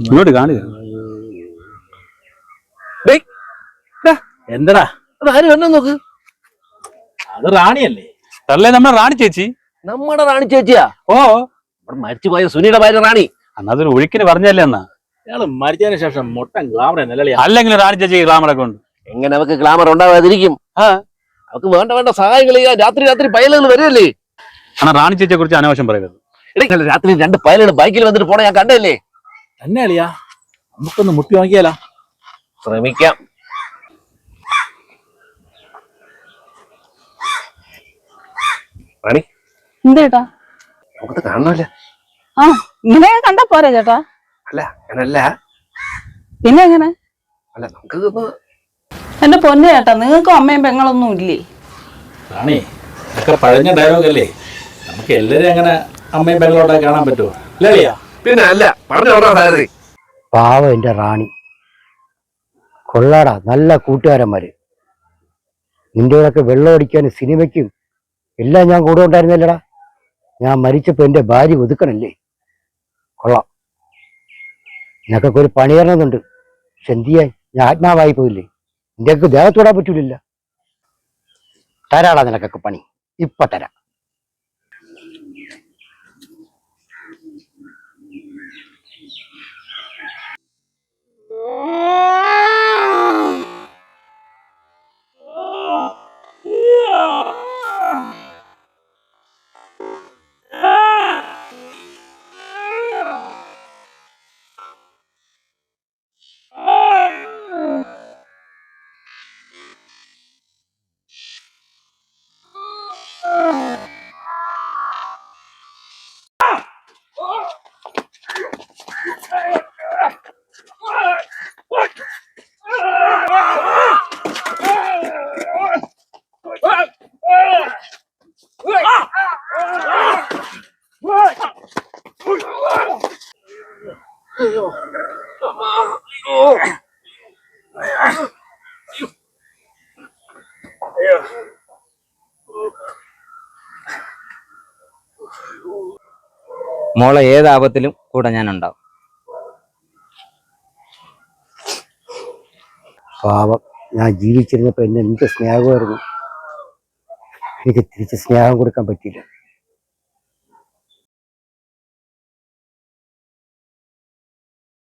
ഇങ്ങോട്ട് കാണുക. എന്തടാ ആര് വന്നു നോക്ക്. അത് റാണിയല്ലേ? തള്ളേ നമ്മുടെ റാണി ചേച്ചി. നമ്മുടെ റാണി ചേച്ചിയാ? ഓ, മരിച്ചുപോയ സുനിയുടെ ഭാര്യ റാണി. അതൊരു ഒഴുക്കിന് പറഞ്ഞല്ലേ എന്നാ. ഇയാള് മരിച്ചതിന് ശേഷം മൊട്ടൻ ഗ്ലാമർ എന്നല്ലേ? അല്ലെങ്കിൽ റാണി ചേച്ചി ഗ്ലാമറൊക്കെ ഉണ്ട്. എങ്ങനെ അവക്ക് ഗ്ലാമർ ഉണ്ടാവാതിരിക്കും? അവക്ക് വേണ്ട വേണ്ട സഹായങ്ങൾ ചെയ്യാൻ രാത്രി പയലുകൾ വരുമല്ലേ. റാണി ചേച്ചിയെ കുറിച്ച് അനാവശ്യം പറയരുത്. രാത്രി 2 പയലുകൾ ബൈക്കിൽ വന്നിട്ട് പോണ ഞാൻ കണ്ടല്ലേ. തന്നെ അളിയാ, നമുക്കൊന്ന് മുട്ടി നോക്കിയാലോ? ശ്രമിക്കാം. റാണി എന്തേട്ടാ നമുക്കത് കാണണമല്ല. ഇങ്ങനെ കണ്ടാ പോരെ ചേട്ടാ? അല്ല അങ്ങനല്ല. പിന്നെ എങ്ങനെ? അല്ല നമുക്ക് എന്റെ പൊന്നു ചേട്ടാ, നിങ്ങൾക്കും അമ്മയും പെങ്ങളൊന്നും ഇല്ലേ? റാണി, ഇതൊക്കെ പഴഞ്ഞ ഡയലോഗ് അല്ലേ? നമുക്ക് എല്ലാരും അങ്ങനെ അമ്മയും പെങ്ങളോടെ കാണാൻ പറ്റുമോ? അല്ലേ? പിന്നെ അല്ല പറഞ്ഞു. പാവ എന്റെ റാണി കൊള്ളാടാ, നല്ല കൂട്ടുകാരന്മാര്. നിന്റെ കൂടെയൊക്കെ വെള്ളം അടിക്കാനും സിനിമയ്ക്കും എല്ലാം ഞാൻ കൂടെ ഉണ്ടായിരുന്നല്ലടാ. ഞാൻ മരിച്ചപ്പോ എന്റെ ഭാര്യ ഒതുക്കണല്ലേ. കൊള്ളാം. നിനക്കൊക്കെ ഒരു പണി തരണമെന്നുണ്ട്. പക്ഷെ എന്ത് ചെയ്യാൻ, ഞാൻ ആത്മാവായി പോയില്ലേ. നിന്റെയൊക്കെ ദേഹത്തോടാൻ പറ്റൂലില്ല. തരാടാ നിനക്കൊക്കെ പണി, ഇപ്പൊ തരാം. മോളെ ഏതാപത്തിലും കൂടെ ഞാൻ ഉണ്ടാവും. പാവം, ഞാൻ ജീവിച്ചിരുന്നപ്പോ എന്നെ എന്ത് സ്നേഹമായിരുന്നു. എനിക്ക് തിരിച്ച് സ്നേഹം കൊടുക്കാൻ പറ്റിയില്ല.